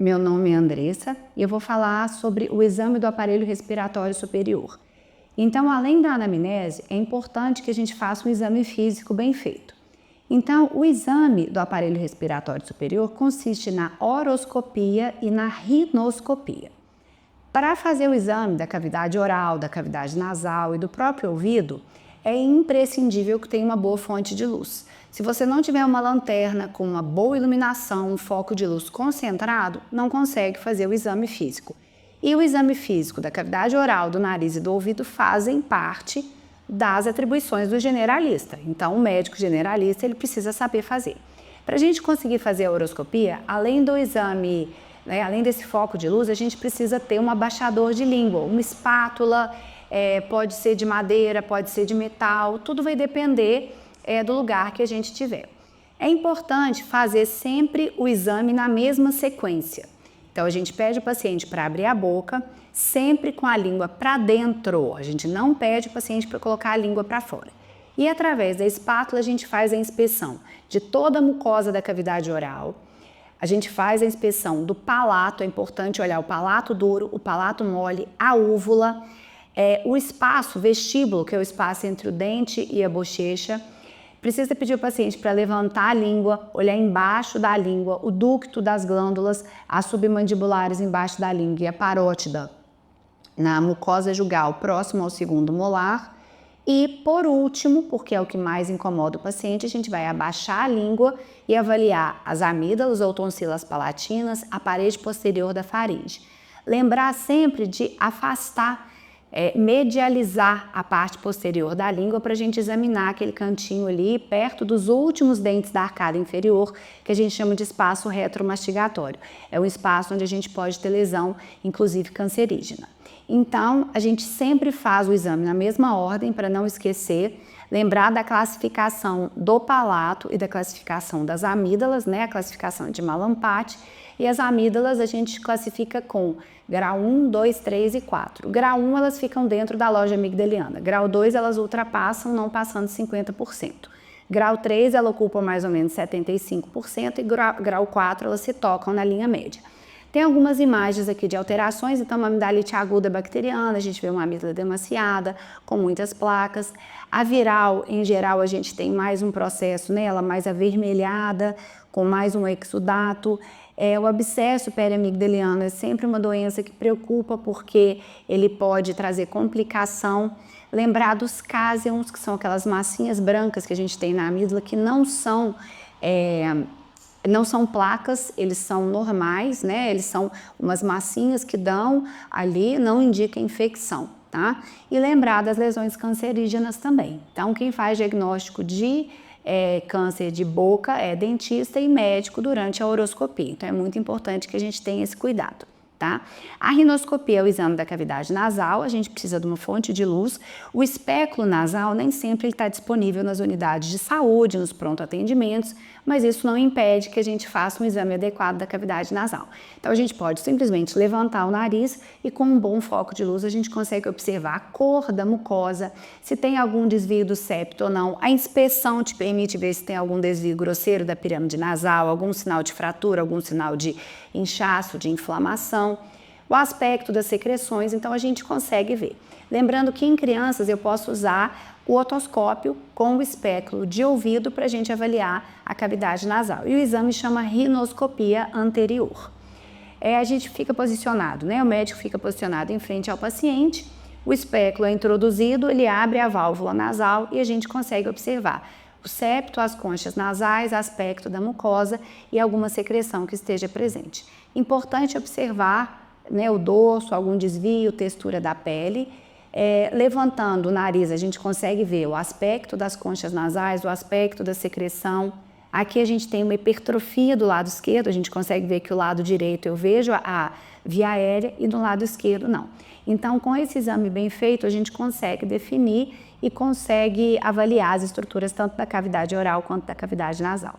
Meu nome é Andressa e eu vou falar sobre o exame do aparelho respiratório superior. Então, além da anamnese, é importante que a gente faça um exame físico bem feito. Então, o exame do aparelho respiratório superior consiste na oroscopia e na rinoscopia. Para fazer o exame da cavidade oral, da cavidade nasal e do próprio ouvido, é imprescindível que tenha uma boa fonte de luz. Se você não tiver uma lanterna com uma boa iluminação, um foco de luz concentrado, não consegue fazer o exame físico. E o exame físico da cavidade oral, do nariz e do ouvido fazem parte das atribuições do generalista. Então, o médico generalista ele precisa saber fazer. Para a gente conseguir fazer a oroscopia, além do exame, além desse foco de luz, a gente precisa ter um abaixador de língua, uma espátula, pode ser de madeira, pode ser de metal, tudo vai depender do lugar que a gente tiver. É importante fazer sempre o exame na mesma sequência. Então, a gente pede o paciente para abrir a boca, sempre com a língua para dentro. A gente não pede o paciente para colocar a língua para fora. E através da espátula, a gente faz a inspeção de toda a mucosa da cavidade oral. A gente faz a inspeção do palato, é importante olhar o palato duro, o palato mole, a úvula, o espaço vestíbulo, que é o espaço entre o dente e a bochecha. Precisa pedir ao paciente para levantar a língua, olhar embaixo da língua, o ducto das glândulas, as submandibulares embaixo da língua e a parótida na mucosa jugal próximo ao segundo molar. E por último, porque é o que mais incomoda o paciente, a gente vai abaixar a língua e avaliar as amígdalas ou tonsilas palatinas, a parede posterior da faringe. Lembrar sempre de afastar, medializar a parte posterior da língua para a gente examinar aquele cantinho ali perto dos últimos dentes da arcada inferior, que a gente chama de espaço retromastigatório. É um espaço onde a gente pode ter lesão, inclusive cancerígena. Então, a gente sempre faz o exame na mesma ordem para não esquecer, lembrar da classificação do palato e da classificação das amígdalas, a classificação de Mallampati. E as amígdalas a gente classifica com grau 1, 2, 3 e 4. Grau 1 elas ficam dentro da loja amigdaliana, grau 2 elas ultrapassam, não passando 50%. Grau 3 ela ocupa mais ou menos 75% e grau 4 elas se tocam na linha média. Tem algumas imagens aqui de alterações, então uma amidalite aguda bacteriana, a gente vê uma amígdala demasiada, com muitas placas. A viral, em geral, a gente tem mais um processo nela, mais avermelhada, com mais um exudato. O abscesso periamigdaliano é sempre uma doença que preocupa porque ele pode trazer complicação. Lembrar dos cásions, que são aquelas massinhas brancas que a gente tem na amígdala, que não são placas, eles são normais, Eles são umas massinhas que dão ali, não indica infecção, tá? E lembrar das lesões cancerígenas também. Então, quem faz diagnóstico de câncer de boca é dentista e médico durante a oroscopia. Então, é muito importante que a gente tenha esse cuidado. Tá? A rinoscopia é o exame da cavidade nasal, a gente precisa de uma fonte de luz. O espéculo nasal nem sempre está disponível nas unidades de saúde, nos pronto-atendimentos, mas isso não impede que a gente faça um exame adequado da cavidade nasal. Então a gente pode simplesmente levantar o nariz e com um bom foco de luz a gente consegue observar a cor da mucosa, se tem algum desvio do septo ou não. A inspeção te permite ver se tem algum desvio grosseiro da pirâmide nasal, algum sinal de fratura, algum sinal de inchaço, de inflamação. O aspecto das secreções, então a gente consegue ver. Lembrando que em crianças eu posso usar o otoscópio com o espéculo de ouvido para a gente avaliar a cavidade nasal. E o exame chama rinoscopia anterior. A gente fica posicionado, O médico fica posicionado em frente ao paciente, o espéculo é introduzido, ele abre a válvula nasal e a gente consegue observar o septo, as conchas nasais, aspecto da mucosa e alguma secreção que esteja presente. Importante observar o dorso, algum desvio, textura da pele. Levantando o nariz, a gente consegue ver o aspecto das conchas nasais, o aspecto da secreção. Aqui a gente tem uma hipertrofia do lado esquerdo, a gente consegue ver que o lado direito eu vejo a via aérea e do lado esquerdo não. Então, com esse exame bem feito, a gente consegue definir e consegue avaliar as estruturas tanto da cavidade oral quanto da cavidade nasal.